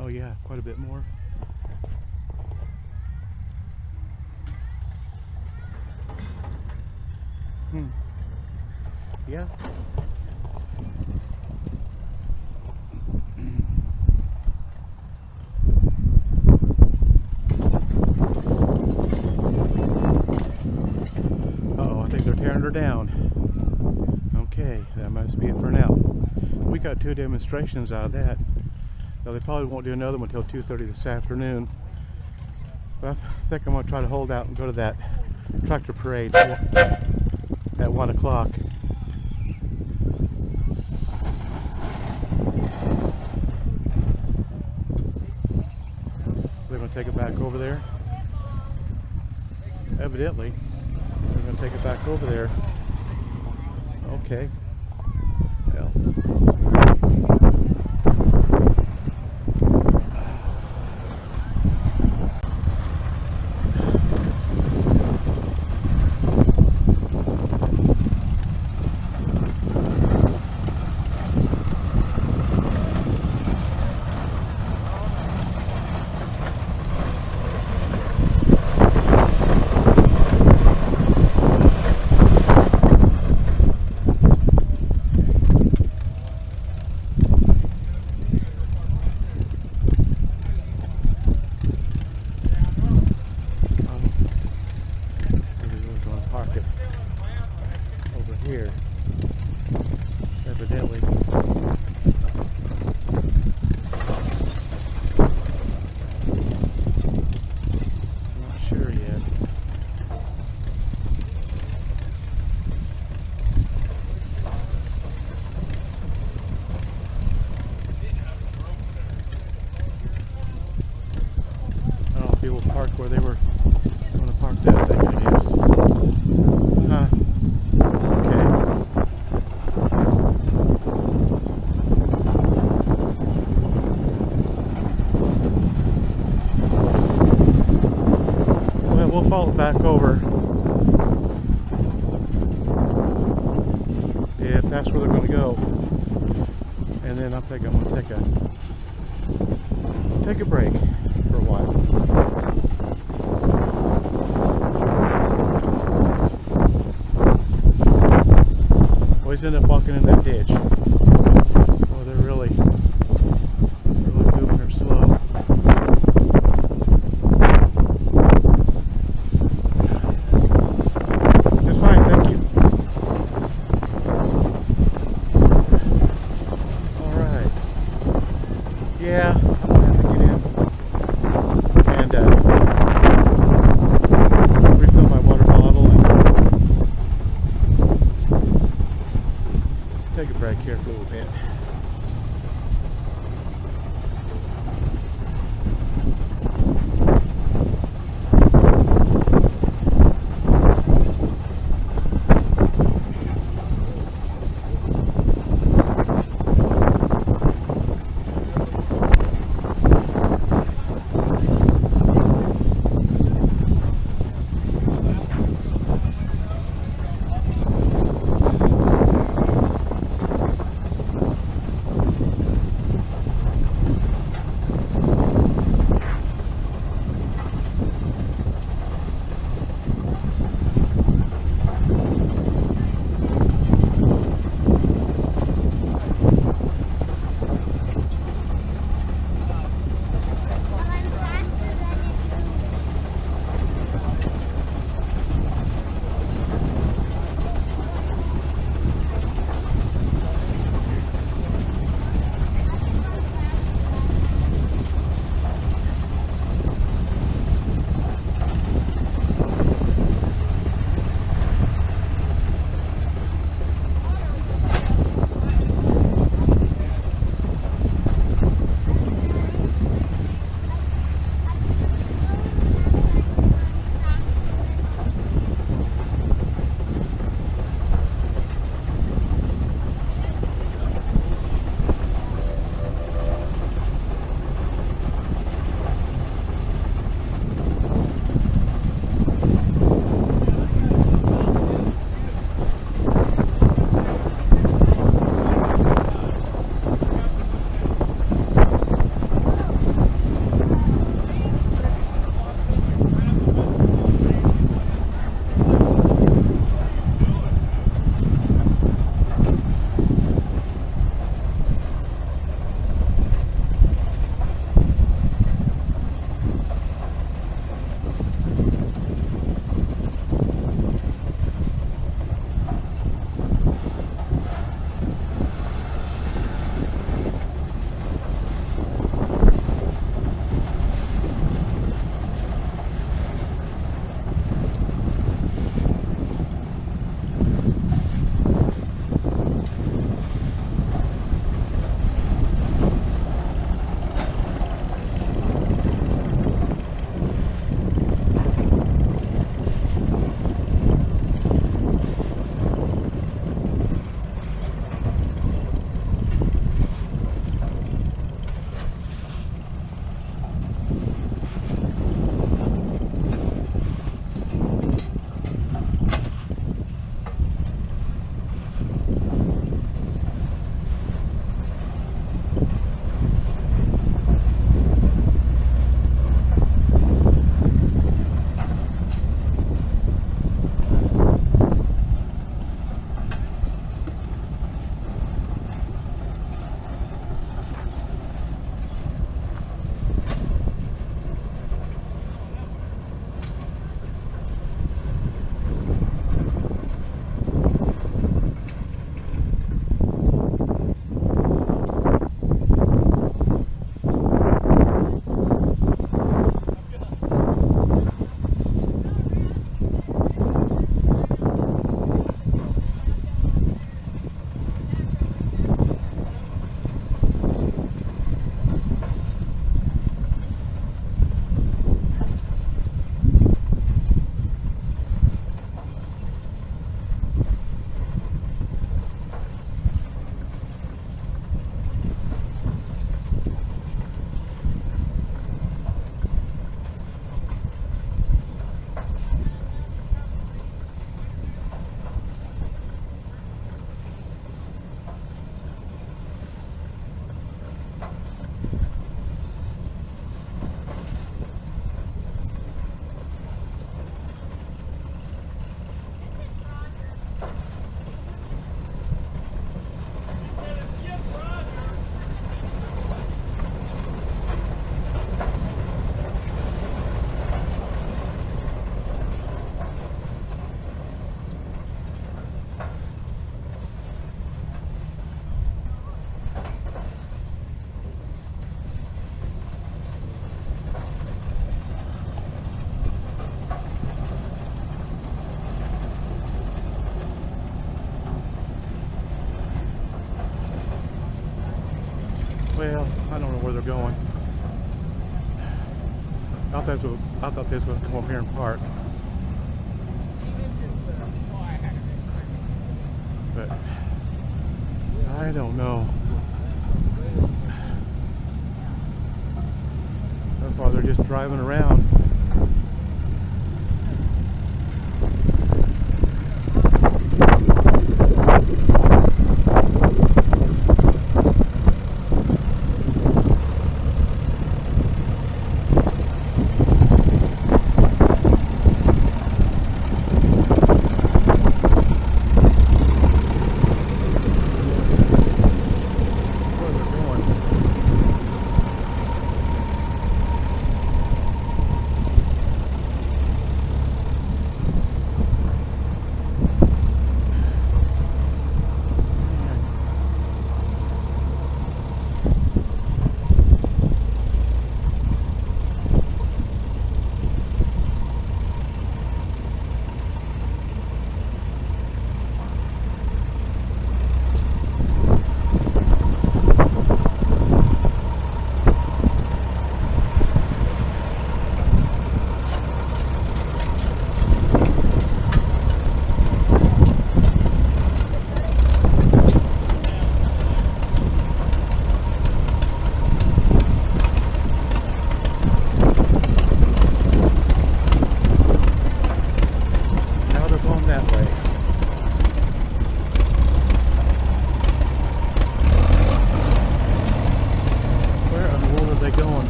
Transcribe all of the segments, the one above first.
Oh yeah, quite a bit more. Yeah. Uh-oh, I think they're tearing her down. Okay, that must be it for now. We got 2 demonstrations out of that. Now they probably won't do another one until 2:30 this afternoon. But I think I'm going to try to hold out and go to that tractor parade at 1 o'clock. They're going to take it back over there. Evidently, they're going to take it back over there. Okay. Well. Here, evidently. Not sure yet. I don't know if people parked where they were going to park that thing, I guess. Huh. We'll follow it back over if that's where they're going to go, and then I think I'm going to take a break for a while. Always end up walking in that ditch. Well, they're really moving her slow. Yeah, I'm gonna have to get in and refill my water bottle and take a break here for a little bit. Well, I don't know where they're going. I thought they was going to come over here and park. But I don't know. So far they're just driving around.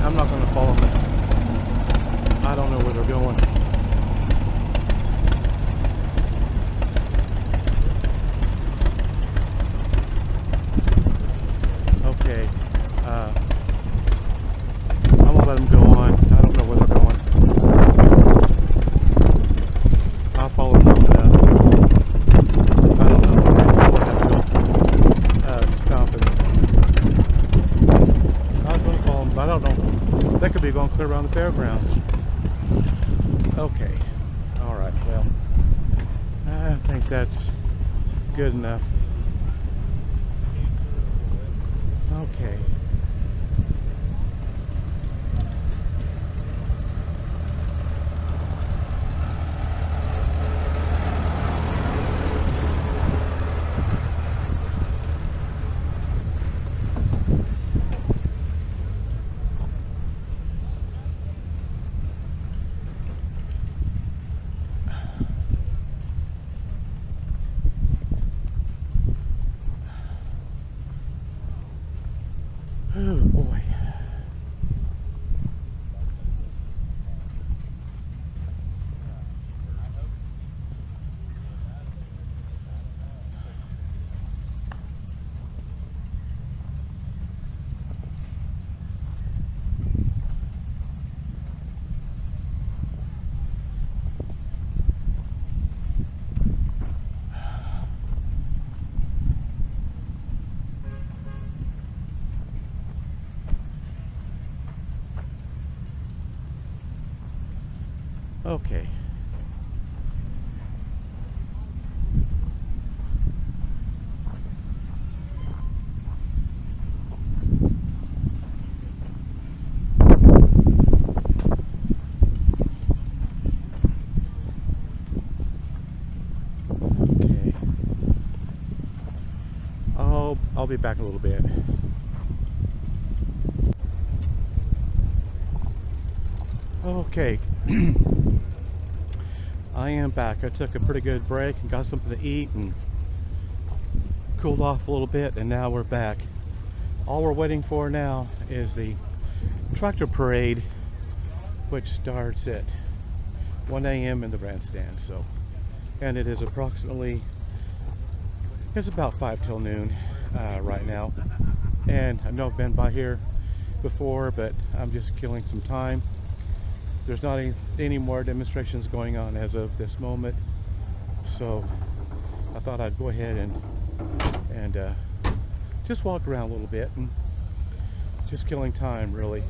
I'm not going to follow them. I don't know where they're going. Okay. I'm going to let them go on. I don't know where they're going. I'll follow them long enough. I don't know. We'll have to go stomping. I was going to follow them, but I don't know. They could be going clear around the fairgrounds. Okay. All right. Well, I think that's good enough. Okay. Oh boy. Okay. Okay. I'll be back in a little bit. Okay. I am back. I took a pretty good break and got something to eat and cooled off a little bit, and now we're back. All we're waiting for now is the tractor parade, which starts at 1 a.m. in the grandstand. So, and it is approximately, it's about 5 till noon right now. And I know I've been by here before, but I'm just killing some time. There's not any more demonstrations going on as of this moment, so I thought I'd go ahead and just walk around a little bit and just killing time, really.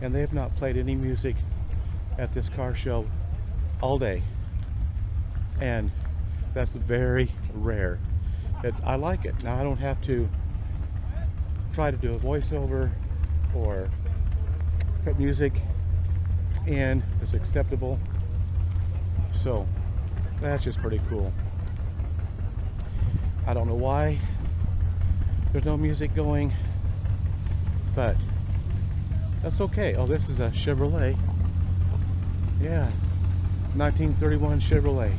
And they have not played any music at this car show all day, and that's very rare. I like it. Now I don't have to try to do a voiceover or put music in that's acceptable. So that's just pretty cool. I don't know why there's no music going, but that's okay. Oh, this is a Chevrolet. Yeah, 1931 Chevrolet.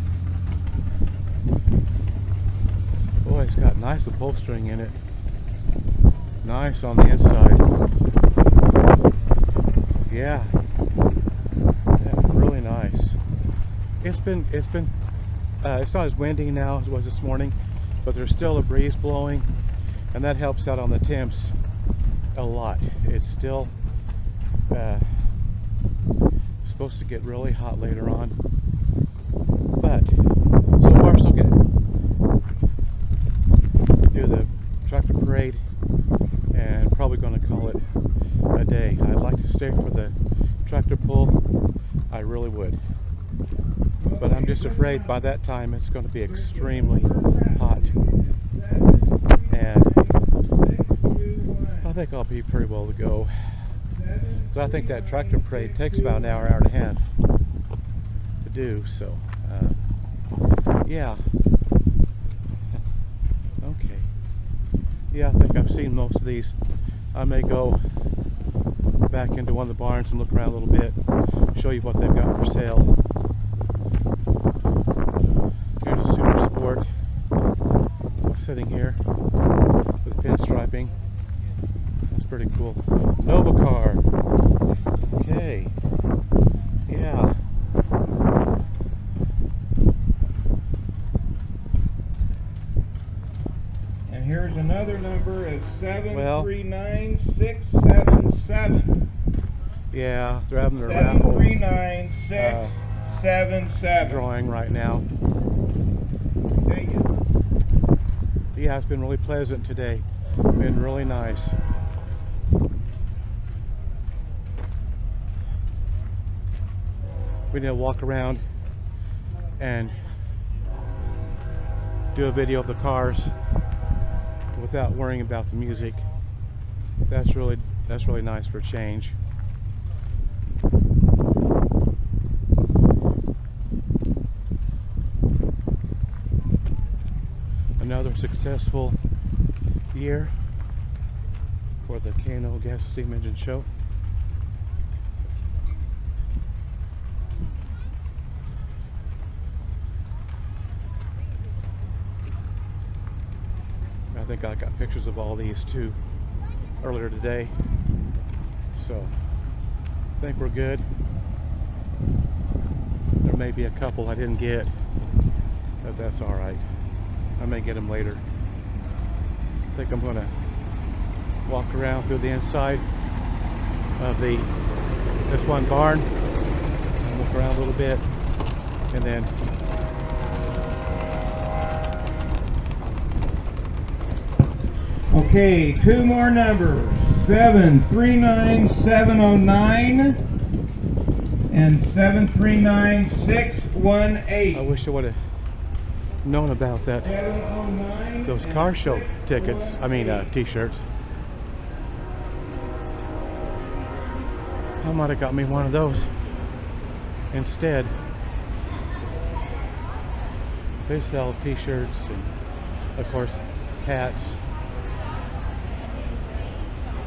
Boy, it's got nice upholstering in it. Nice on the inside. Yeah, really nice. It's not as windy now as it was this morning, but there's still a breeze blowing, and that helps out on the temps a lot. It's still supposed to get really hot later on, but so far so good. Do the tractor parade and probably going to call it a day. I'd like to stay for the tractor pull. I really would, but I'm just afraid by that time it's going to be extremely hot, and I think I'll be pretty well to go. So I think that tractor parade takes about an hour, hour and a half to do. So yeah. Okay. Yeah, I think I've seen most of these. I may go back into one of the barns and look around a little bit, show you what they've got for sale. Here's a Super Sport sitting here with pinstriping. That's pretty cool. Nova car. Okay. Yeah. And here's another number is 739677. Yeah, they're having a raffle 739677 drawing right now. Yeah, it's been really pleasant today. Been really nice. We need to walk around and do a video of the cars without worrying about the music. That's really nice for a change. Another successful year for the K&O Gas Steam Engine Show. I think I got pictures of all these too earlier today, so I think we're good. There may be a couple I didn't get, but that's all right. I may get them later. I think I'm going to walk around through the inside of this one barn and look around a little bit, and then Okay, two more numbers, 739709 and 739618. I wish I would have known about that. 709 Those car show tickets, t-shirts. I might have got me one of those instead. They sell t-shirts and of course hats.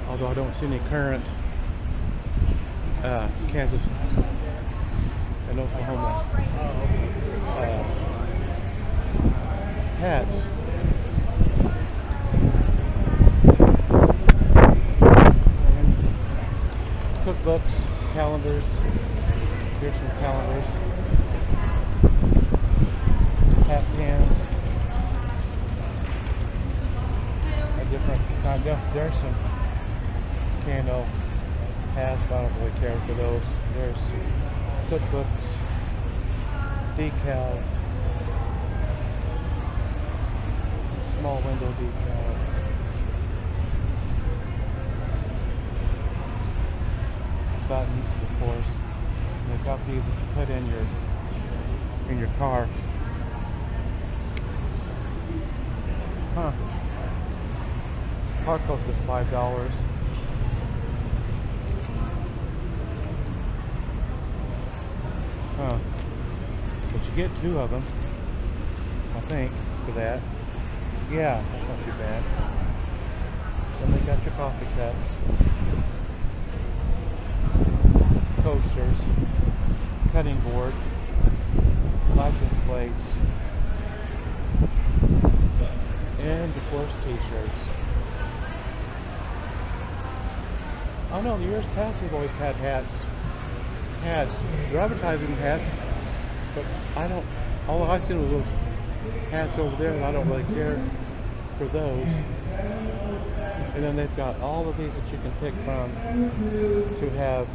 Although I don't see any current Kansas and Oklahoma hats. Cookbooks, calendars. Here's some calendars. Hat pins. A different kind. There's some K&O hats. I don't really care for those. There's cookbooks, decals, small window decals. Buttons, of course. And they've got these that you put in your car. Huh. Car coast is $5. Huh. But you get 2 of them, I think, for that. Yeah, that's not too bad. Then they got your coffee cups, coasters, cutting board, license plates, and of course t-shirts. Oh no, the years past we've always had hats. They're advertising hats, but I don't, all I see was those hats over there, and I don't really care for those. And then they've got all of these that you can pick from to have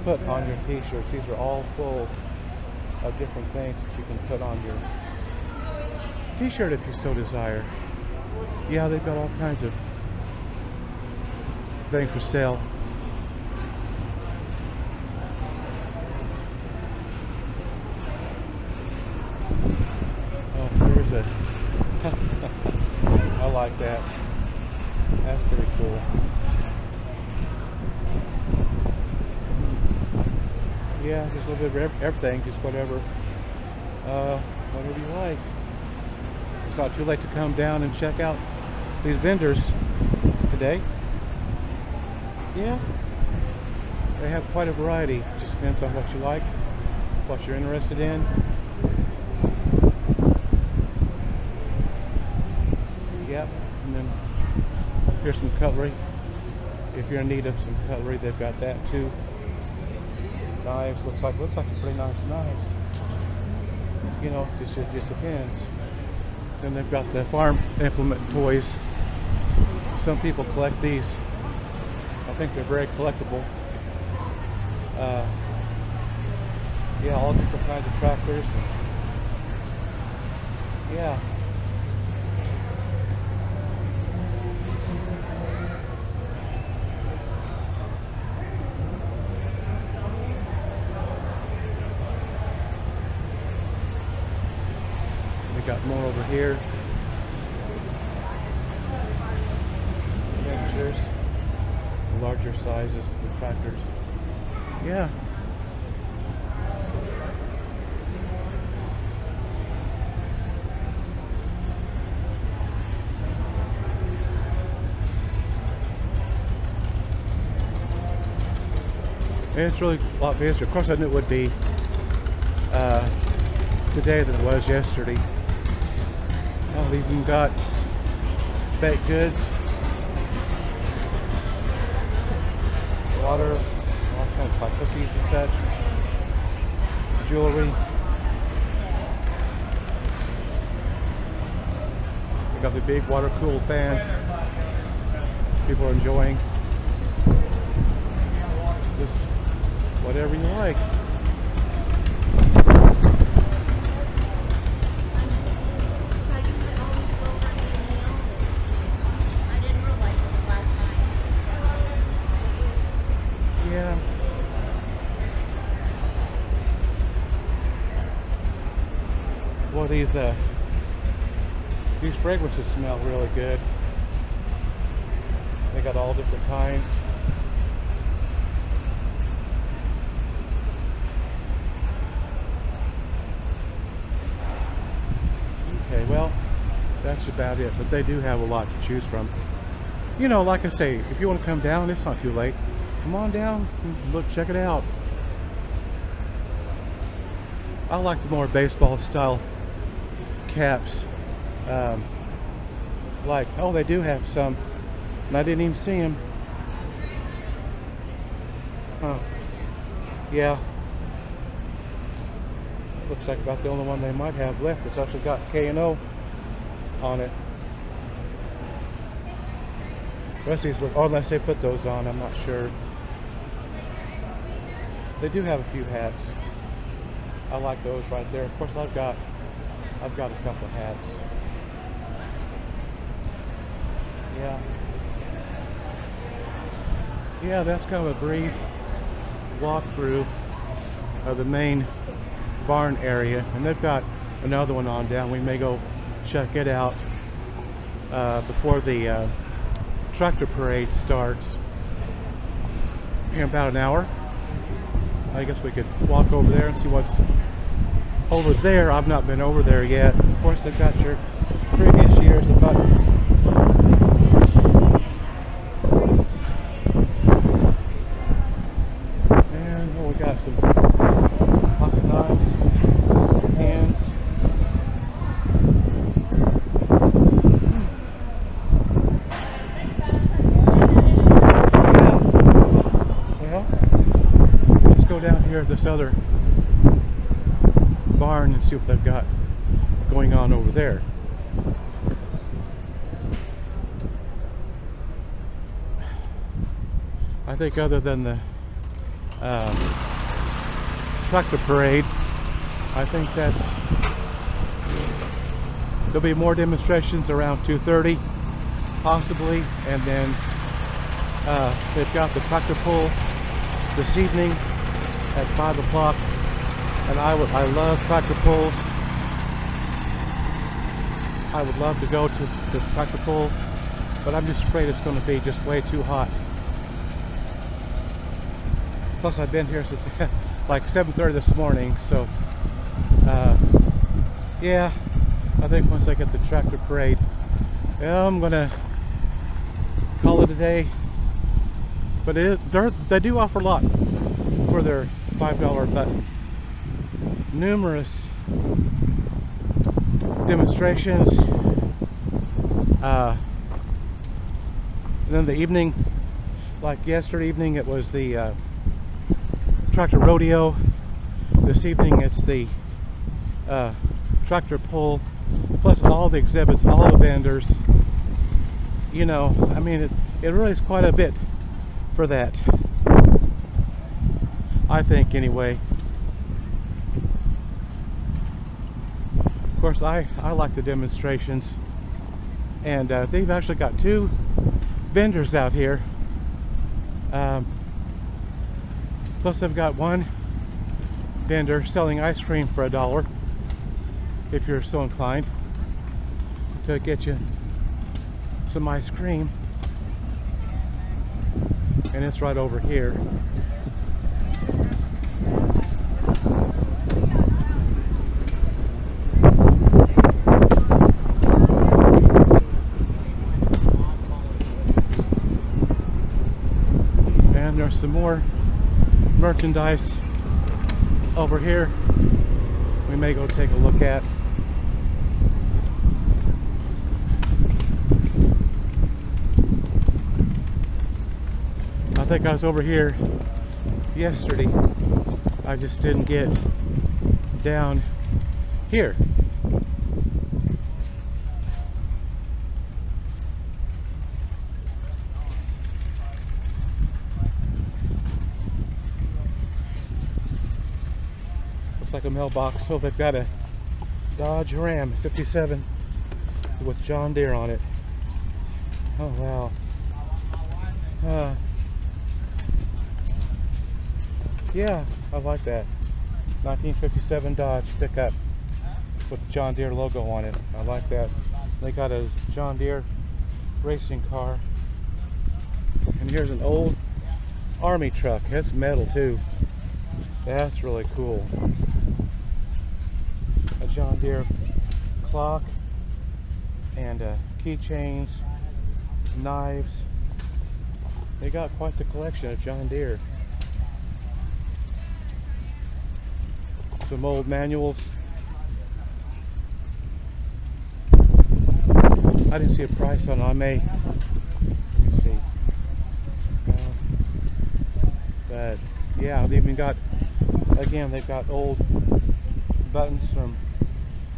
put on your t-shirts. These are all full of different things that you can put on your t-shirt if you so desire. Yeah, they've got all kinds of things for sale. Oh, here's a I like that. That's pretty cool. Yeah, just a little bit of everything, just whatever you like. It's not too late to come down and check out these vendors today. Yeah, they have quite a variety. Just depends on what you like, what you're interested in. Yep, and then here's some cutlery. If you're in need of some cutlery, they've got that too. Knives, looks like pretty nice knives. You know, it just depends. Then they've got the farm implement toys. Some people collect these. I think they're very collectible. Yeah, all different kinds of tractors. Yeah. We got more over here. Miniatures, larger sizes, the tractors. Yeah. And it's really a lot busier. Of course, I knew it would be today than it was yesterday. Oh, we even got baked goods, water, all kinds of like cookies and such, jewelry. We got the big water cooled fans. People are enjoying. Just whatever you like. Yeah. Well, these fragrances smell really good. They got all different kinds. Okay, well, that's about it. But they do have a lot to choose from. You know, like I say, if you want to come down, it's not too late. Come on down, look, check it out. I like the more baseball style caps. Like, oh, they do have some, and I didn't even see them. Huh. Yeah. Looks like about the only one they might have left. It's actually got K&O on it. The rest of these, or unless they put those on, I'm not sure. They do have a few hats. I like those right there. Of course, I've got a couple of hats. Yeah. Yeah, that's kind of a brief walkthrough of the main barn area, and they've got another one on down. We may go check it out before the tractor parade starts in about an hour. I guess we could walk over there and see what's over there. I've not been over there yet. Of course, they've got your previous years of buttons. And we got some pocket knives, hands. Yeah. Well, let's go down here at this other barn and see what they've got going on over there. I think other than the tractor parade, I think there'll be more demonstrations around 2:30 possibly, and then they've got the tractor pull this evening at 5 o'clock. And I love tractor pulls. I would love to go to the tractor pull, but I'm just afraid it's going to be just way too hot. Plus, I've been here since like 7:30 this morning, so yeah, I think once I get the tractor parade, yeah, I'm gonna call it a day. But they do offer a lot for their $5 button. Numerous demonstrations. And then the evening, like yesterday evening, it was the tractor rodeo. This evening, it's the tractor pull, plus all the exhibits, all the vendors. You know, I mean, it really is quite a bit for that, I think, anyway. Of course, I like the demonstrations, and they've actually got 2 vendors out here. Plus, they've got 1 vendor selling ice cream for $1, if you're so inclined to get you some ice cream. And it's right over here. There's some more merchandise over here we may go take a look at. I think I was over here yesterday. I just didn't get down here. Like a mailbox. So they've got a Dodge Ram 57 with John Deere on it. Oh wow. Yeah, I like that 1957 Dodge pickup with the John Deere logo on it. I like that. They got a John Deere racing car, and here's an old Army truck. It's metal too. That's really cool. A John Deere clock and keychains, knives. They got quite the collection of John Deere. Some old manuals. I didn't see a price on it. I may. Let me see. But yeah, they've even got. Again, they've got old buttons from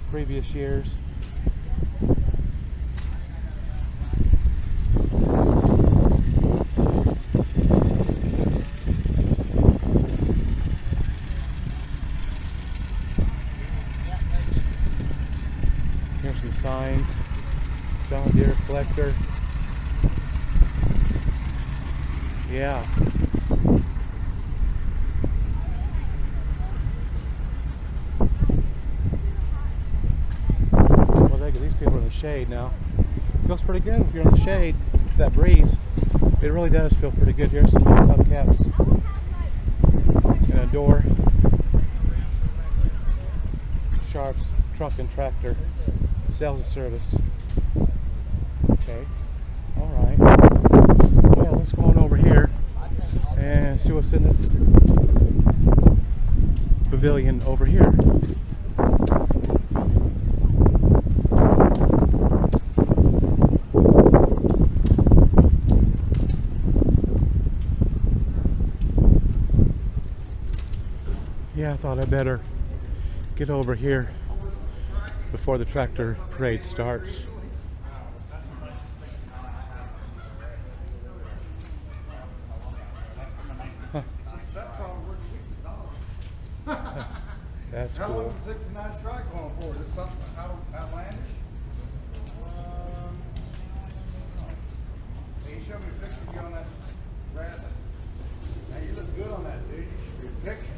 previous years. Here's some signs. John Deere collector. Yeah. These people are in the shade now. Feels pretty good if you're in the shade. That breeze, it really does feel pretty good. Here's some hubcaps and a door. Sharp's Truck and Tractor Sales and Service. Okay, all right. Well, let's go on over here and see what's in this pavilion over here. Yeah, I thought I'd better get over here before the tractor parade starts. Huh. That's How long cool. is the 69 strike going for? Is it something outlandish? Hey, you showed me a picture of you on that rat. Now you look good on that, dude. You should be a picture.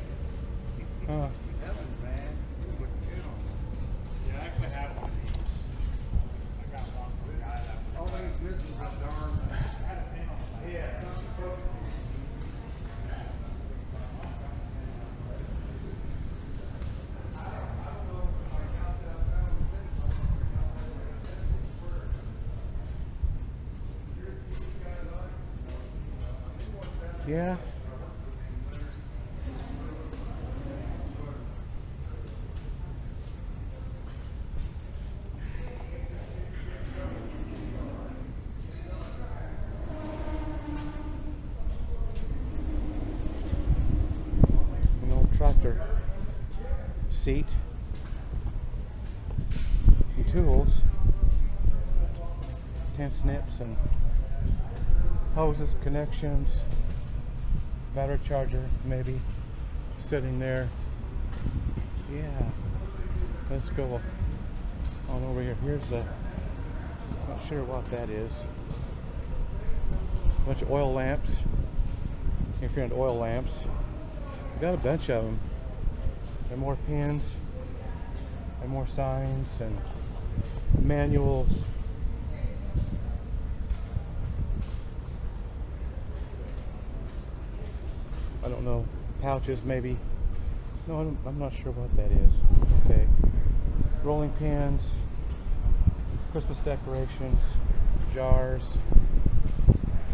Heavens, man. You look good on that. Yeah, I actually have one of these. I got one for the guy that All that's missing is that darn. had a pin on the side. Yeah, something broken. Yeah. An old tractor seat and tools, 10 snips and hoses, connections, battery charger maybe sitting there. Yeah, let's go on over here. Here's a, not sure what that is. A bunch of oil lamps. If you're into oil lamps, got a bunch of them. And more pins and more signs and manuals. I don't know, pouches maybe. No, I'm not sure what that is. Okay. Rolling pins, Christmas decorations, jars.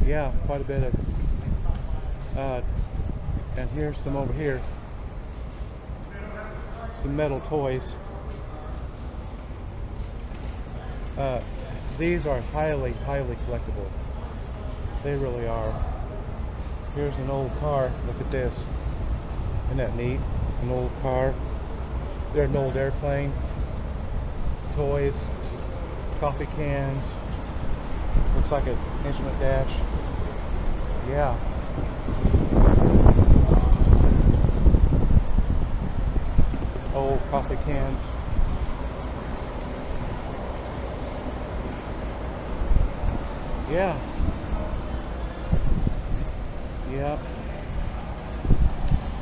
Yeah, quite a bit of. And here's some over here. Some metal toys. These are highly collectible. They really are. Here's an old car. Look at this. Isn't that neat? An old car. There's an old airplane. Toys. Coffee cans. Looks like an instrument dash. Yeah. Old coffee cans. Yeah. Yep.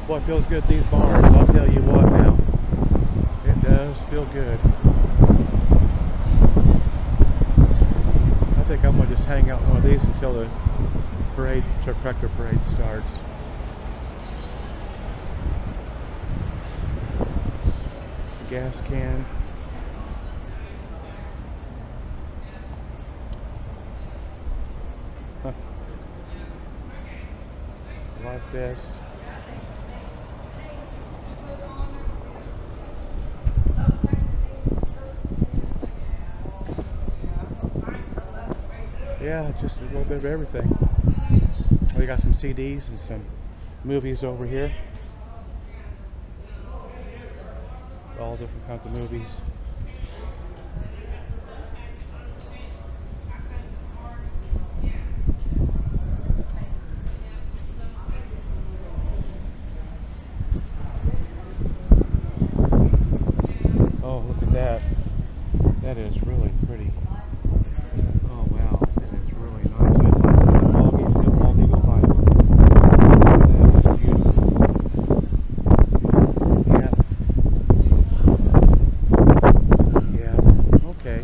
Boy, it feels good these barns, I'll tell you what now. It does feel good. I think I'm going to just hang out in one of these until the parade, tractor parade starts. Gas can. Huh. Life vest. Yeah, just a little bit of everything. We got some CDs and some movies over here. All different kinds of movies. Oh, look at that. That is really pretty. Oh, wow. That is really nice. I like the bald eagle life. That is beautiful. Yeah. Yeah. Okay.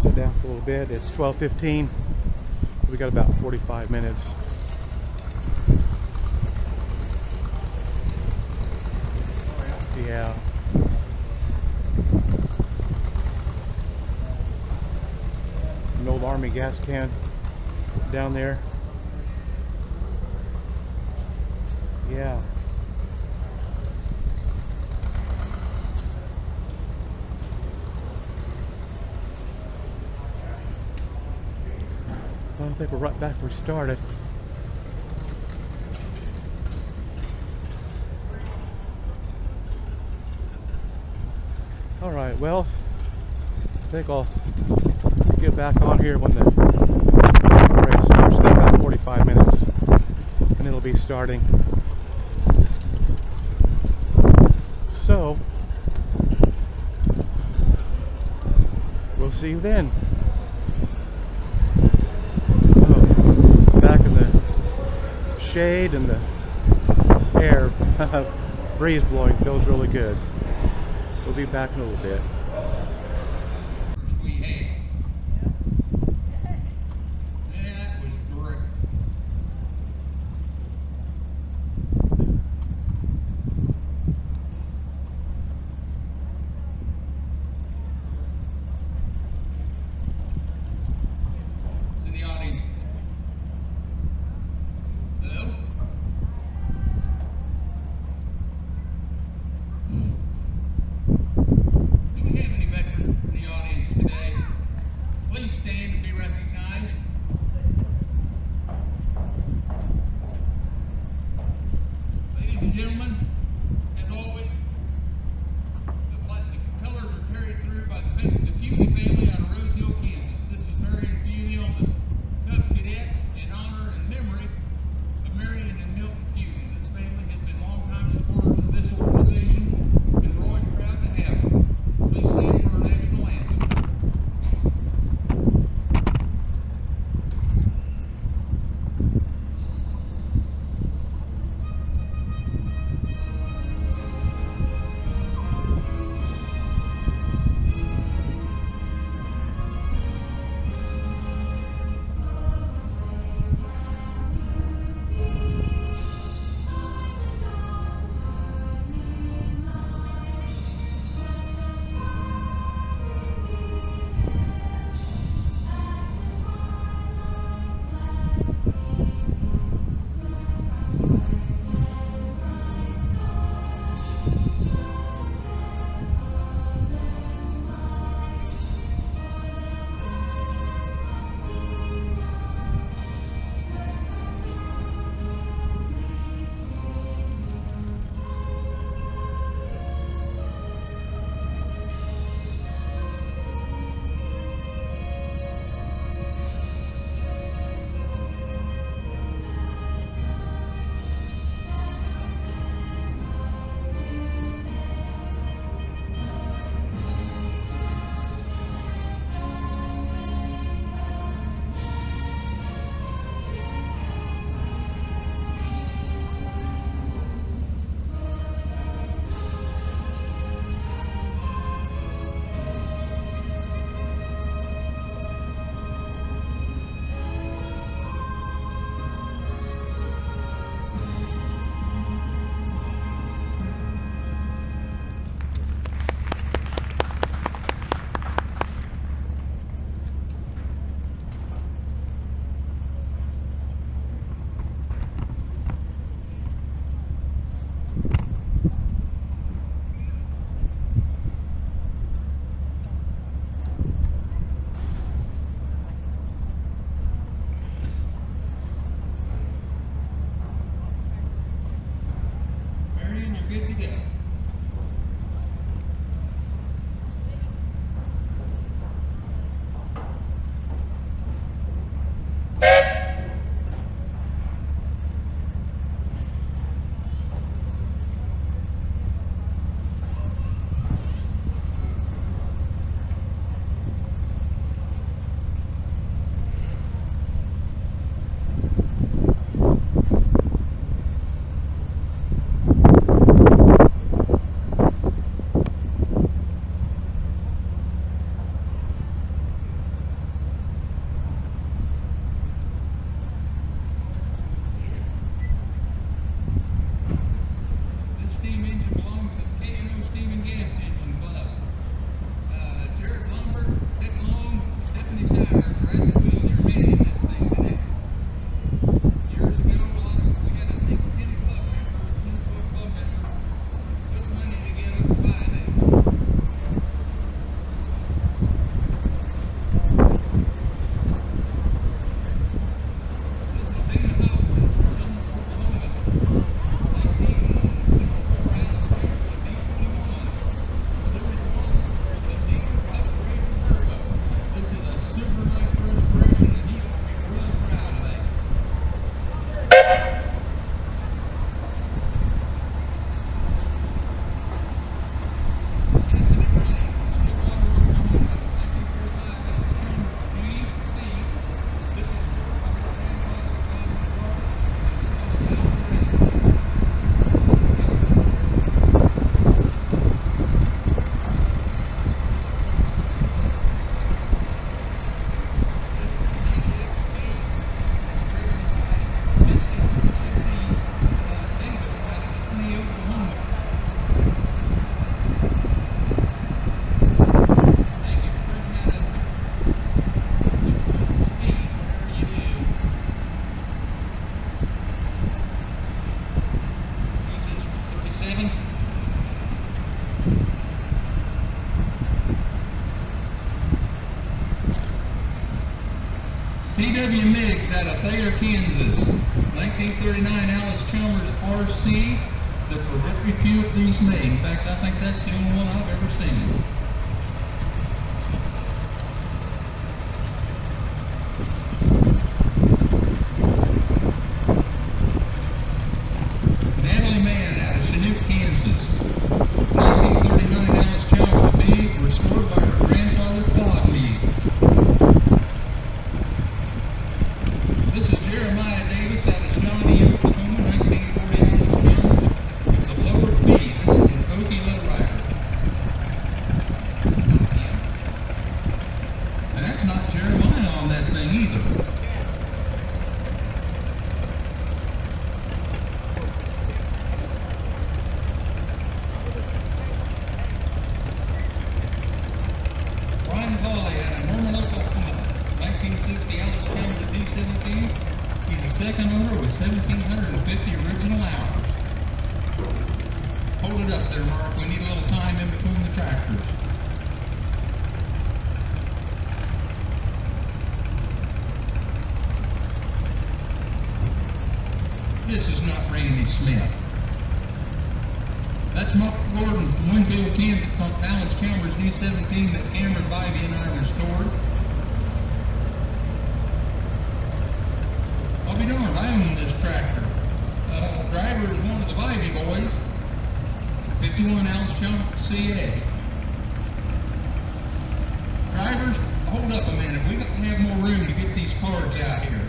sit down for a little bit. It's 12:15. We got about 45 minutes. Yeah. An old Army gas can down there. Yeah. Well, I think we're right back where we started. All right, well, I think I'll get back on here when the race starts. Got about 45 minutes, and it'll be starting. So, we'll see you then. Oh, back in the shade and the air, breeze blowing feels really good. We'll be back in a little bit. We had. That was great. It's in the audience. Hello? Do we C.W. Miggs out of Thayer, Kansas. 1939 Alice Chalmers RC. There were very few of these made. In fact, I think that's the only one I've ever seen. Natalie Mann out of Chinook, Kansas. 1939 Alice Chalmers B, restored by her grandfather Claude Miggs. This is Jeremiah Davis out of Shawnee, Oklahoma, 1940 Alice Chalmers. It's a lower B. This is an Okie lowrider. And that's not Jeremiah on that thing either. Ryan Hawley out of Norman, Oklahoma, 1960 Alice Chalmers D17. He's the second owner with 1,750 original hours. Hold it up there, Mark. We need a little time in between the tractors. This is not Randy Smith. That's Mark Gordon from Winfield, Kansas, from Alice Chalmers D17 that Cameron Bivey and I restored. I'll be darned, I own this tractor. Driver is one of the Bivey boys. 51 Alice Chalmers CA. Drivers, hold up a minute. We got to have more room to get these cards out here.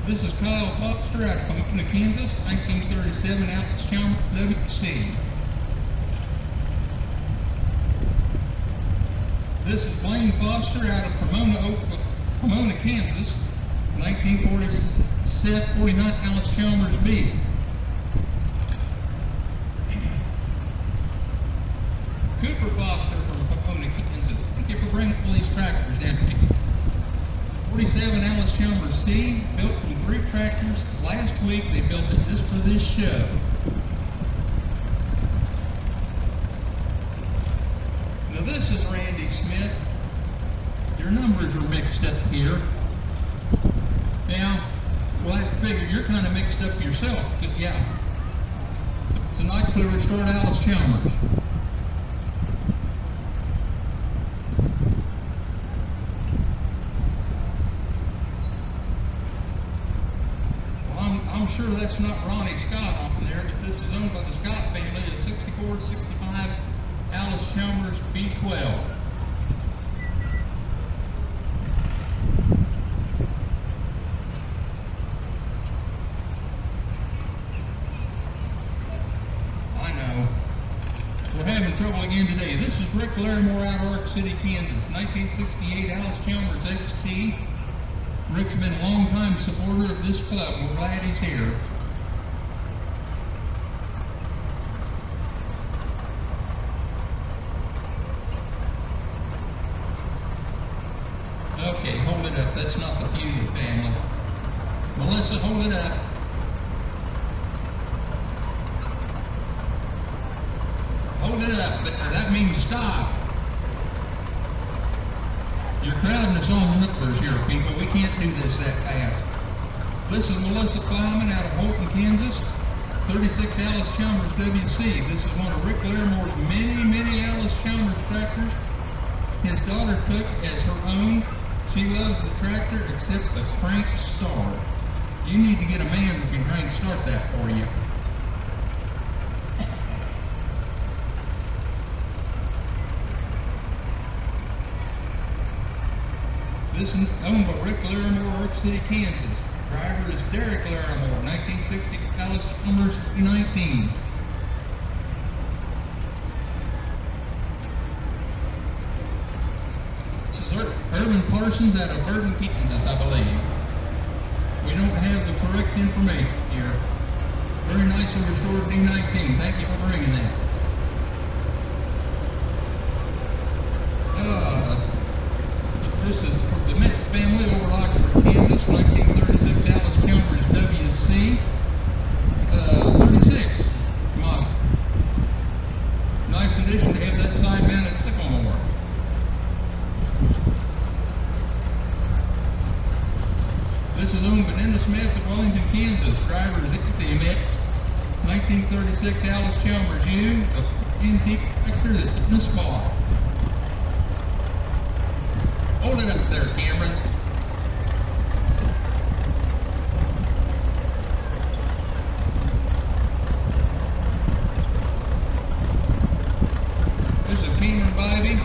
This is Kyle Foster out of Pomona, Kansas, 1937 Alice Chalmers WC. This is Blaine Foster out of Pomona, Kansas, 1949 Alice Chalmers B. Cooper Foster from Pomona, Kansas. Thank you for bringing all these tractors down here. 47 Alice Chalmers C, built from 3 tractors. Last week they built it just for this show. Now this is Randy Smith. Your numbers are mixed up here. Now, well, I figure you're kind of mixed up yourself, but yeah. It's a nicely restored Alice Chalmers. Well, I'm sure that's not Ronnie Scott on there, but this is owned by the Scott family, a 64-65 Alice Chalmers B12. I know. We're having trouble again today. This is Rick Larimore out of Ark City, Kansas. 1968 Alice Chalmers XT. Rick's been a long-time supporter of this club. We're glad he's here. Okay, hold it up. That's not the Feud family. Melissa, hold it up. Hold it up. That means stop. You're crowding us on the numbers here, people. We can't do this that fast. This is Melissa Plowman out of Holton, Kansas. 36 Alice Chalmers WC. This is one of Rick Larimore's many Alice Chalmers tractors. His daughter took as her own. She loves the tractor except the crank start. You need to get a man who can crank start that for you. This is owned by Rick Larimore, Ark City, Kansas. Driver is Derek Larimore, 1960 Alice Chalmers 19. This is Irvin Parsons out of Burton, Kansas, I believe. We don't have the correct information here. Very nicely restored D19. Thank you for bringing that. This is the Met family over at Oxford, Kansas, 1936 Alice Chalmers WC. 36 model. Nice addition to have that side-mounted sycamore. This is owned by Dennis Metz of Wellington, Kansas. Driver is Anthony Metz. 1936 Alice Chalmers U, a antique tractor that's in the spot. Hold it up there, Cameron. This is Cameron Bybee.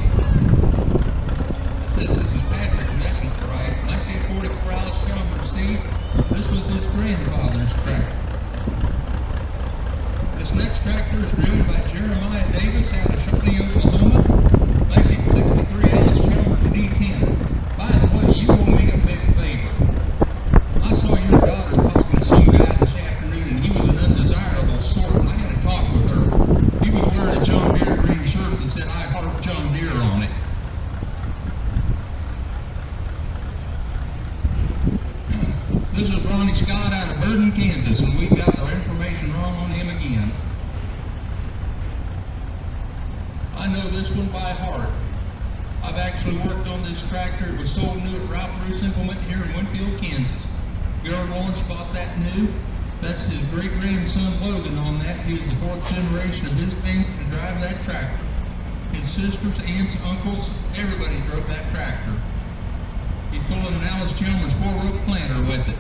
It says this is Patrick, and that's not right. 1944 Alice Chalmers C. This was his grandfather's tractor. This next tractor is driven by Jeremiah Davis out of Shawnee, Oklahoma. 1963 Alice Chalmers D10. By the way, you owe me a big favor. I saw your daughter talking to some guy this afternoon, and he was an undesirable sort, and I had to talk with her. He was wearing a John Deere green shirt that said, "I heart John Deere" on it. This is Ronnie Scott out of Burden, Kansas, and we got our information wrong on him again. I know this one by heart. I've actually worked on this tractor. It was sold new at Ralph Bruce Implement here in Winfield, Kansas. Gerald Lawrence bought that new. That's his great-grandson Logan on that. He is the fourth generation of his family to drive that tractor. His sisters, aunts, uncles, everybody drove that tractor. He's pulling an Alice Chalmers 4-rope planter with it.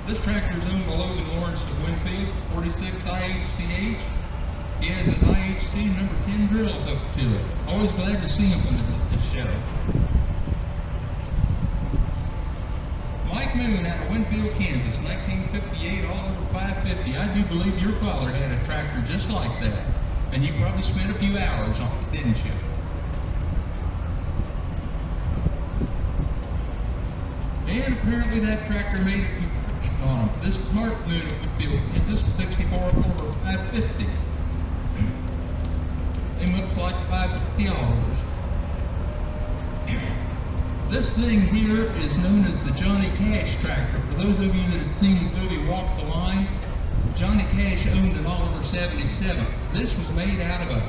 This tractor is owned by Logan Lawrence of Winfield, 46 IHCH. He has an IHC number 10 drill hooked to it. Always glad to see him at this show. Mike Moon out of Winfield, Kansas, 1958, all over 550. I do believe your father had a tractor just like that. And you probably spent a few hours on it, didn't you? And apparently that tractor made a few purchases on him. This is Mark Moon of Winfield, Kansas, 64 over 550. It looks like $550. This thing here is known as the Johnny Cash tractor. For those of you that have seen the movie Walk the Line, Johnny Cash owned an Oliver 77. This was made out of a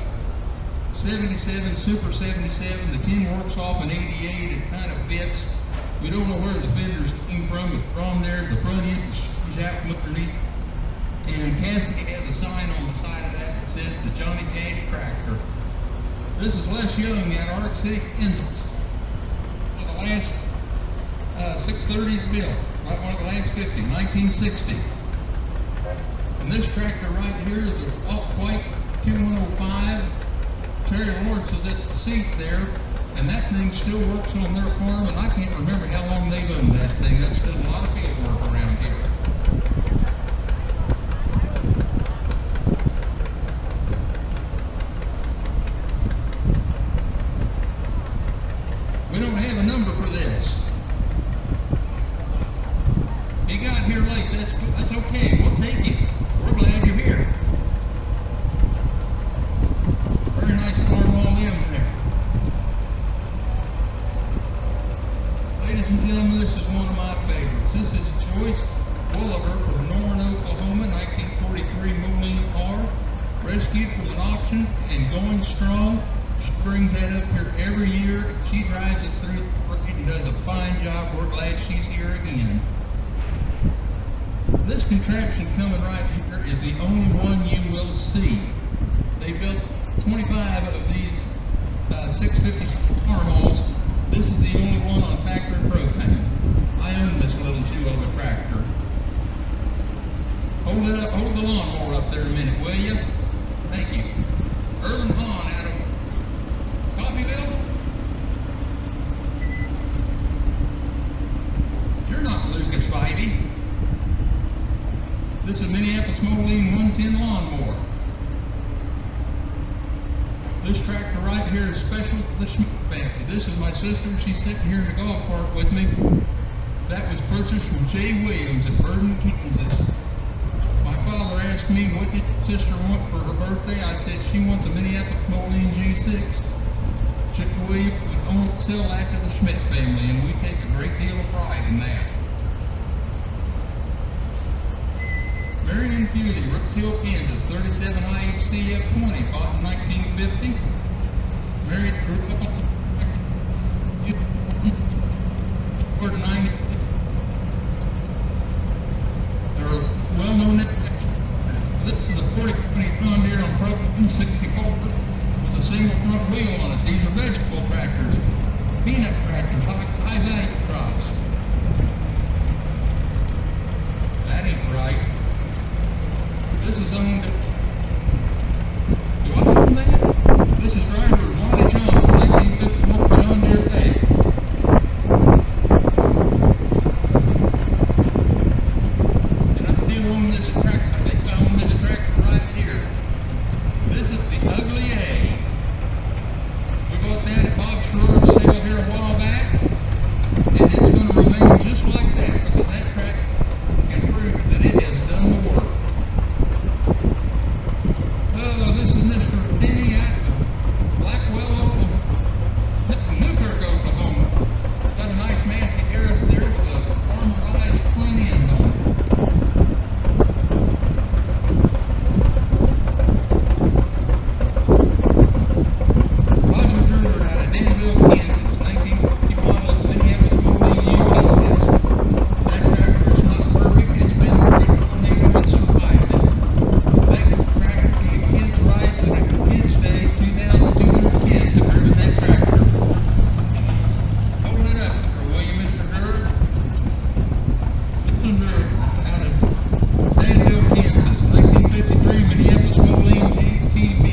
77, Super 77. The tin works off an 88. It kind of fits. We don't know where the fenders came from, but from there, the front end is out from underneath. And Cassidy had the sign on the side of that that says the Johnny Cash tractor. This is Les Young out of Ark City, Kansas. One of the last 630s built, right, one of the last 50, 1960. And this tractor right here is a White 2105. Terry Lawrence is at the seat there. And that thing still works on their farm, and I can't remember how long they've owned that thing. That's still a lot of field work around here. We don't have a number for this. He got here late. That's okay. We'll take it. We're glad you're here. Very nice Cornwall limb there. Ladies and gentlemen, this is one of my favorites. This is Joyce Wolliver from Norman, Oklahoma, 1943 Moline car, rescued from an auction and going strong. She brings that up here every year. She drives it through the parade and does a fine job. We're glad she's here again. This contraption coming right here is the only one you will see. They built 25 of these 650 farmholes. This is the only one on factory propane. I own this little jewel of a tractor. Hold it up, hold the lawnmower up there a minute, will you? Thank you. Irvin Hahn out of Coffeyville. You're not Lucas Bybee. This is Minneapolis Moline 110 lawnmower. This tractor right here is special for the Schmidt family. This is my sister. She's sitting here in the golf cart with me. That was purchased from Jay Williams at Burden, Kansas. My father asked me what did sister want for her birthday. I said she wants a Minneapolis Moline G6. Chick Williams would only sell after the Schmidt family, and we take a great deal of pride in that. Marion Fewley, Rook Hill, Kansas, 37 IHC F20, bought in 1950. Married grew up Ford 90. They're well known. This is a 40 company John Deere on Pro 64 with a single front wheel on it. These are vegetable tractors, peanut tractors, high value crops. That ain't right. This is owned. Do I own that? This is driver Lonnie Jones, 1954 John Deere Bay. And I do own this tractor. I think I own this tractor right here. This is the Ugly A. We bought that at Bob Schroer's sale here a while back, and it's going to remain just like that because that tractor can prove that it has done the work. This is Mr. Denny at Blackwell, Oklahoma. Newkirk, Oklahoma. Got a nice Massey Harris there with a armorized front end on it. Roger Drury out of Danville, Kansas, 1950 model Minneapolis Moline UT test. That tractor is not perfect. It's been retornadoed and survived it. That tractor can get kids rides and at Kids Day, 2,200 kids have driven that tractor. Hold it up for you, Mr. Drury. Dylan Drury out of Danville, Kansas, 1953 Minneapolis Moline GTV.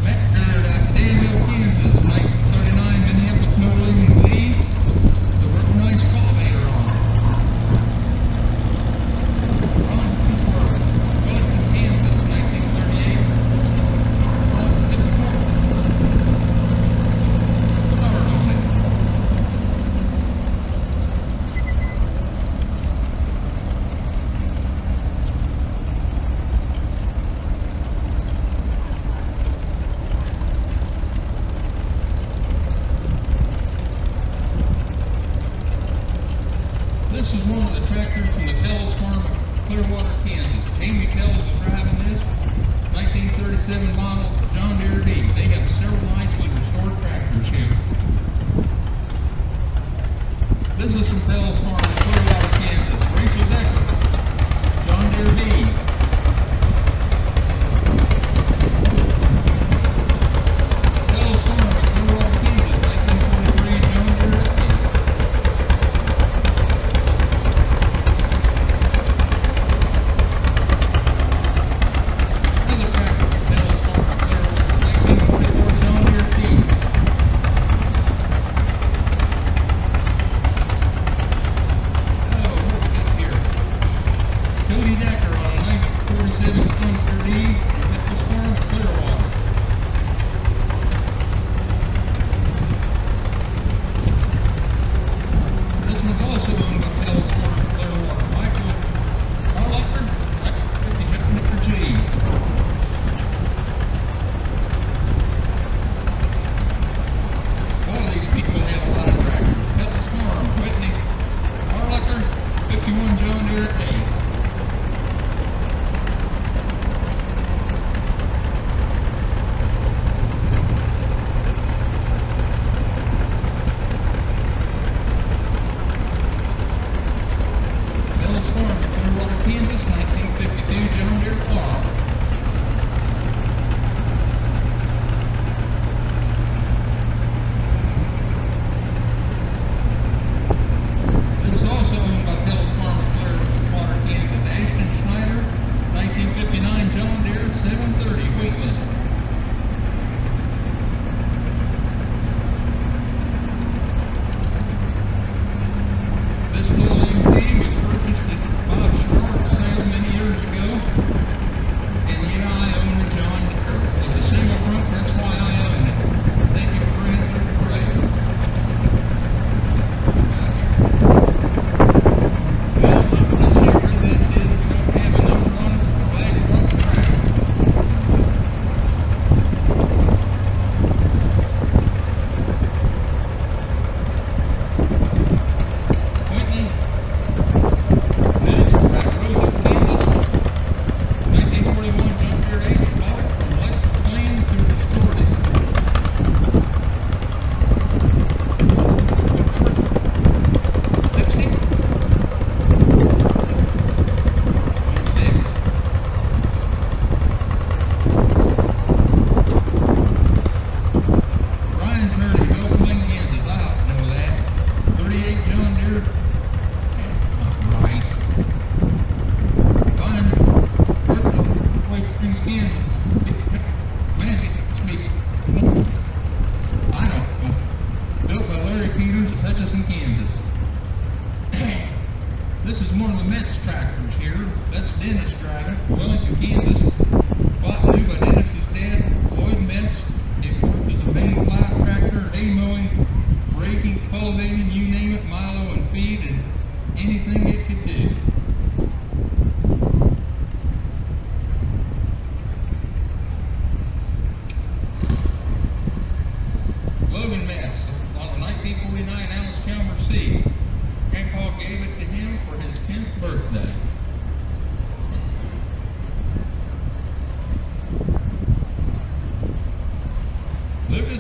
Matt Gerd out of Danville, Kansas, 1939 Minneapolis Moline Z. The real nice cultivator on it. Ron Pittsburgh, Wellington, Kansas, 1938. Ron Pittsburgh. Start on it. This is one of the tractors from the Tells farm of Clearwater, Kansas. Jamie Tells is driving this 1937 model John Deere D. They have several nicely restored tractors here. This is from Tells farm of Clearwater, Kansas. Rachel Decker, John Deere D. Tells farm of Clearwater, Kansas, 1943 John Deere D. Another tractor from Tells farm of Clearwater, 1943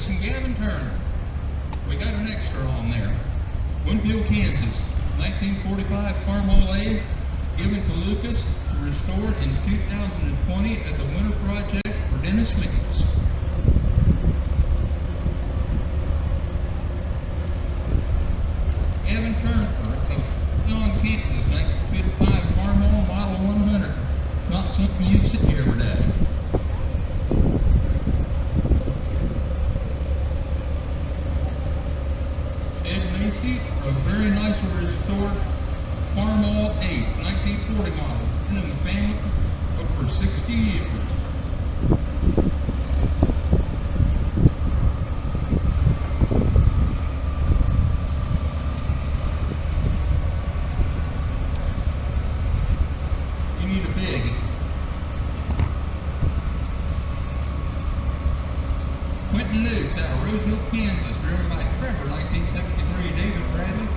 Lucas and Gavin Turner. We got an extra on there. Winfield, Kansas, 1945 Farmall A, given to Lucas to restore in 2020 as a winter project for Dennis Mickles. Gavin Turner of John, Kansas, 1955 Farmall Model 100. Not something you see every day. Ed Macy, a very nicely restored Farmall 8, 1940 model, been in the family for 60 years. You need a big. Quentin Nukes out of Rosehill, Kansas, driven by Trevor, 1963 David Bradley,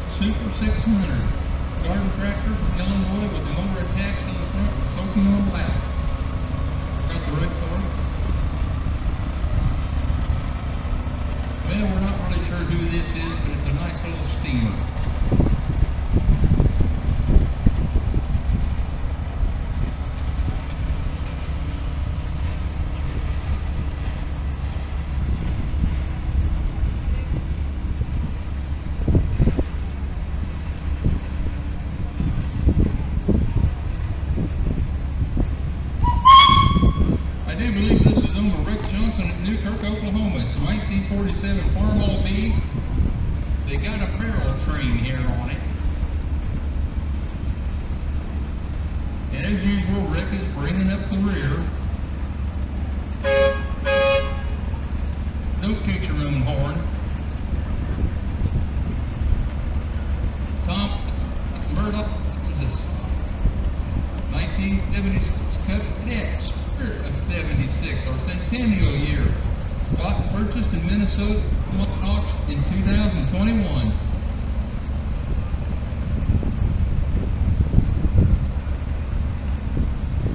Super 600. Garden tractor from Illinois with the motor attached on the front and soaking on the back. Got the right for it. Well, we're not really sure who this is, but it's a nice little steamer. I do believe this is owned by Rick Johnson at Newkirk, Oklahoma. It's a 1947 Farmall B. They got a barrel train here on it. And as usual, Rick is bringing up the rear. Don't toot your own horn. Tom Murdoch, Kansas, 1976 Cadet Spirit of 76, our centennial year. Bought and purchased in Minnesota in 2021.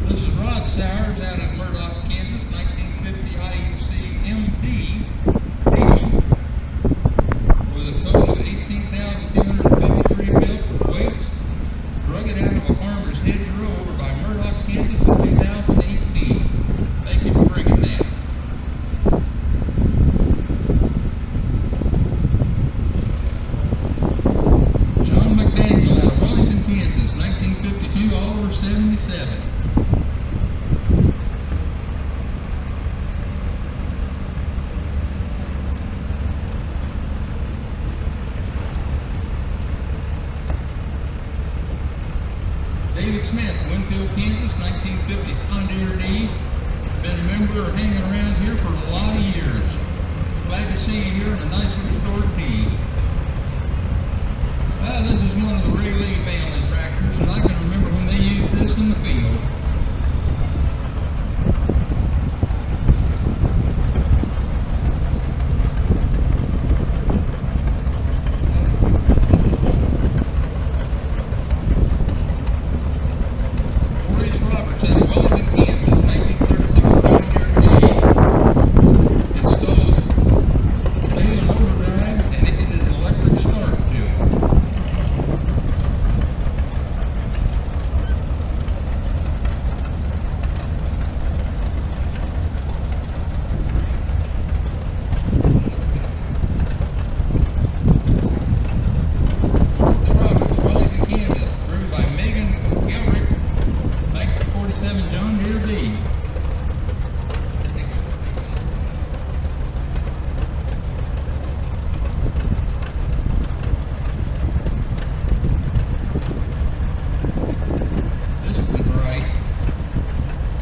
This is Rod Sowers out of Murdoch, Kansas, 1950 IEC MD diesel with a total of 18,253 built for weights. Drug it out of a farmer's hedgerow over by Murdoch, Kansas in 2018. Thank you for bringing that. John McDaniel out of Wellington, Kansas, 1952 Oliver 77. David Smith, Winfield, Kansas, 1950 John Deere D. Been a member or hanging around here for a lot of years. Glad to see you here in a nicely restored D. This is one of the Ray Lee family tractors, and I can remember when they used this in the field. Maurice Roberts out of Wellington, Kansas, 1936 John Deere D. Installed wheel and overdrive, and it did an electric start to it. Roberts, Wellington, Kansas, driven by Megan Gilrick, 1947 John Deere D. This one's right.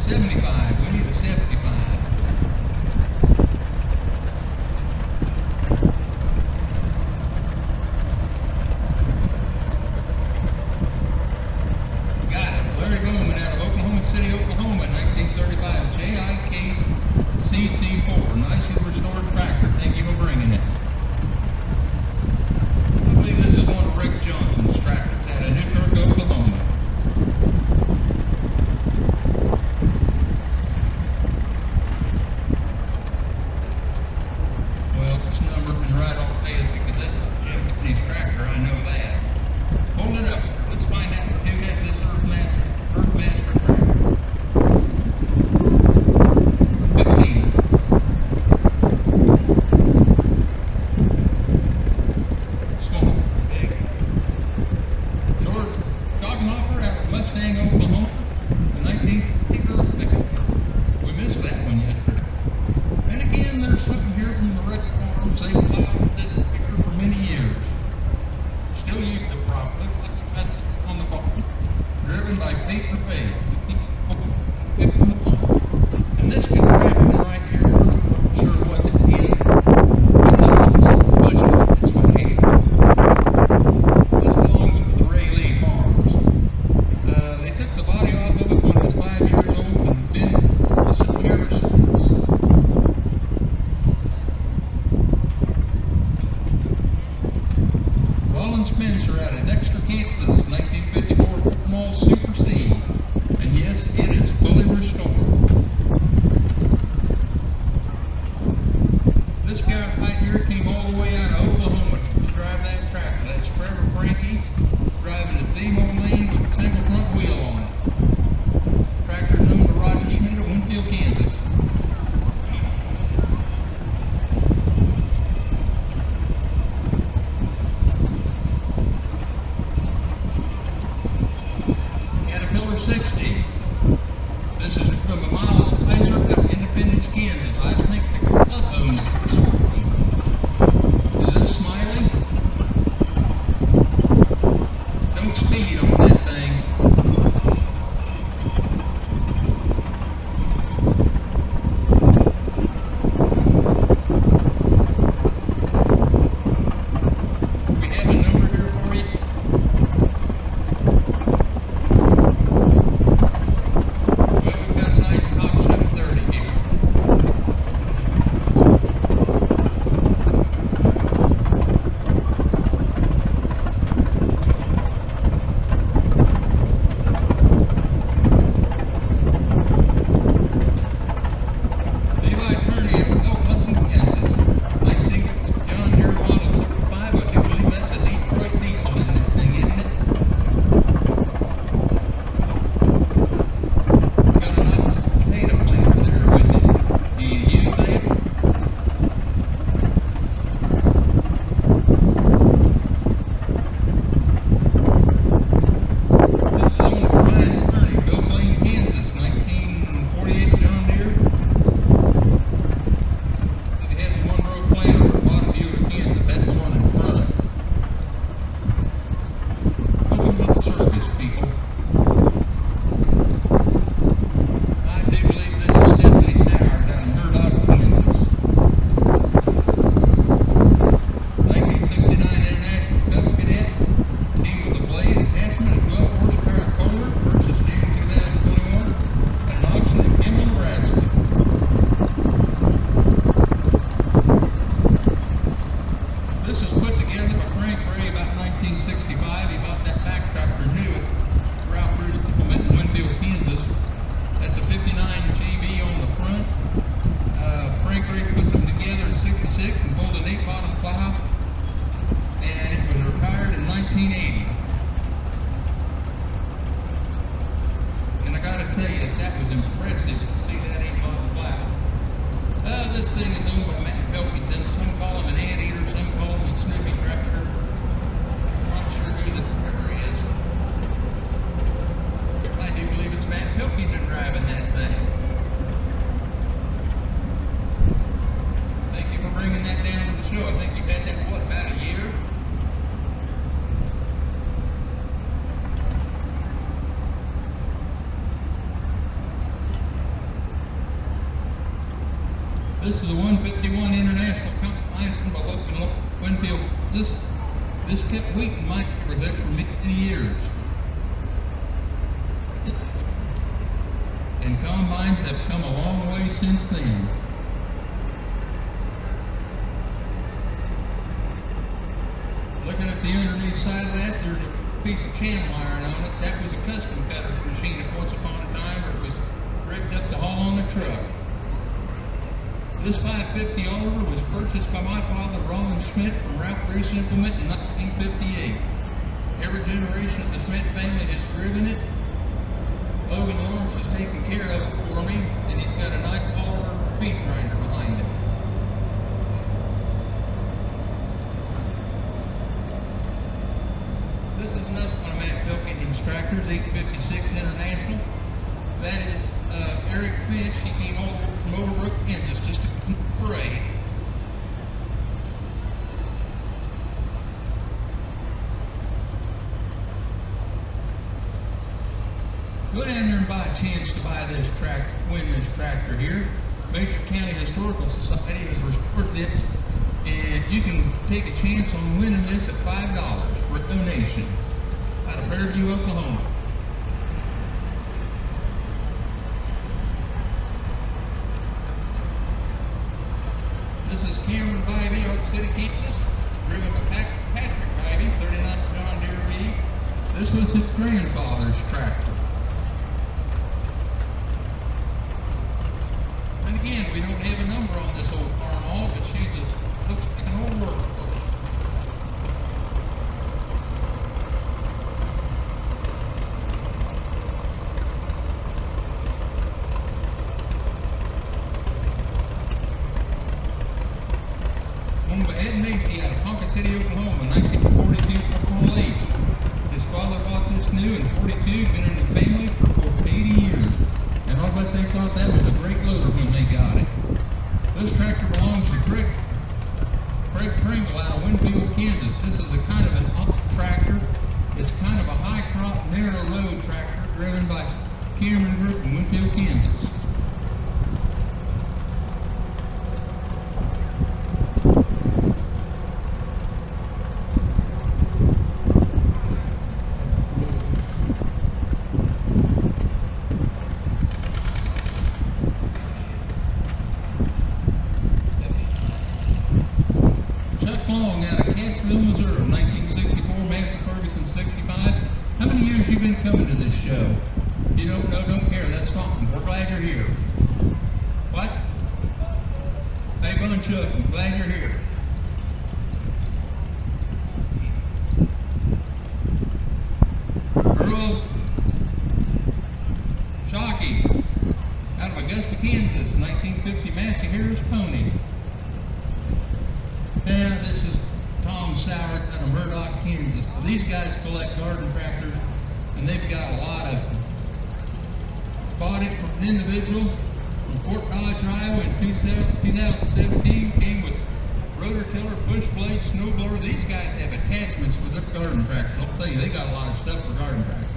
75. We need a 75. Got it. Larry Goldman out of Oklahoma City, Oklahoma, 1935 J.I. Case CC4. Nicely restored tractor. Thank you for bringing it. I believe this is one of Rick Johnson's tractors out of Newkirk, Oklahoma. this thing is owned by Matt Pilkington. Some call him an anteater, some call him a Snoopy tractor. I'm not sure who the driver is. I do believe it's Matt Pilkington driving that thing. Thank you for bringing that down to the show. I think you've had that, what, about a year? This is a 151 International Combine from local Winfield. This kept wheat in my neighborhood for many years. And combines have come a long way since then. Looking at the underneath side of that, there's a piece of channel iron on it. That was a custom cutter's machine at once upon a time, where it was rigged up to haul on a truck. This 550 Oliver was purchased by my father, Roland Schmidt, from Ralph Grease Implement in 1958. Every generation of the Schmidt family has driven it. Logan Lawrence has taken care of it for me, and he's got a nice Oliver feed grinder behind it. This is another one of Matt Pilkington's tractors, 856 International. That is Eric Finch. He came over from Overbrook, Kansas, just to parade. Go down there and buy a chance to buy this tractor, win this tractor here. Major County Historical Society has restored this, and you can take a chance on winning this at $5 for a donation out of Fairview, Oklahoma. This is Cameron Vivey, Oak City, Kansas, driven by Patrick Vivey, 39 John Deere V. This was his grandfather's tractor. And again, we don't have a number on this old Farmall, but looks like an old workhorse. Owned by Ed Macy out of Ponca City, Oklahoma, 1942 Corporal H. His father bought this new in 42, been in the family for over 80 years. And I'll bet they thought that was a great loader when they got it. This tractor belongs to Craig Pringle out of Winfield, Kansas. This is a kind of an odd tractor. It's kind of a high crop, narrow road tractor driven by Cameron Group in Winfield, Kansas. Chuck Long out of Cassville, Missouri, 1964, Massey Ferguson 65. How many years you been coming to this show? You don't know, don't care, that's fine. We're glad you're here. What? Hey, Bun Chuck, I'm glad you're here. Earl Shockey out of Augusta, Kansas, 1950 Massey Harris Pony. Yeah, this is Tom Sauer out of Murdoch, Kansas. So these guys collect garden tractors, and they've got a lot of them. Bought it from an individual from Fort Dodge, Iowa in 2017. Came with rotor tiller, push blade, snow blower. These guys have attachments for their garden tractors. I'll tell you, they got a lot of stuff for garden tractors.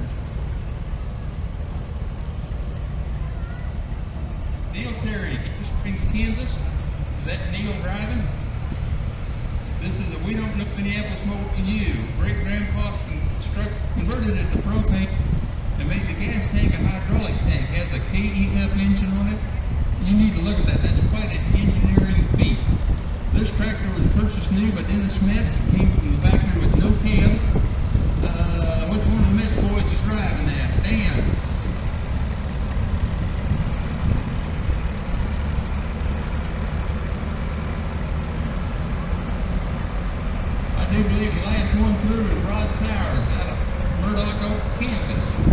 Neil Terry, East Springs, Kansas. Is that Neil driving? This is a We Don't Know Minneapolis more than you. Great grandpa converted it to propane and made the gas tank a hydraulic tank. Has a KEF engine on it. You need to look at that. That's quite an engineering feat. This tractor was purchased new by Dennis Smith. It came from the factory with no cab. Which one of the Mets boys is driving that? Dan. I do believe the last one through is Rod Sowers out of Murdoch, Kansas.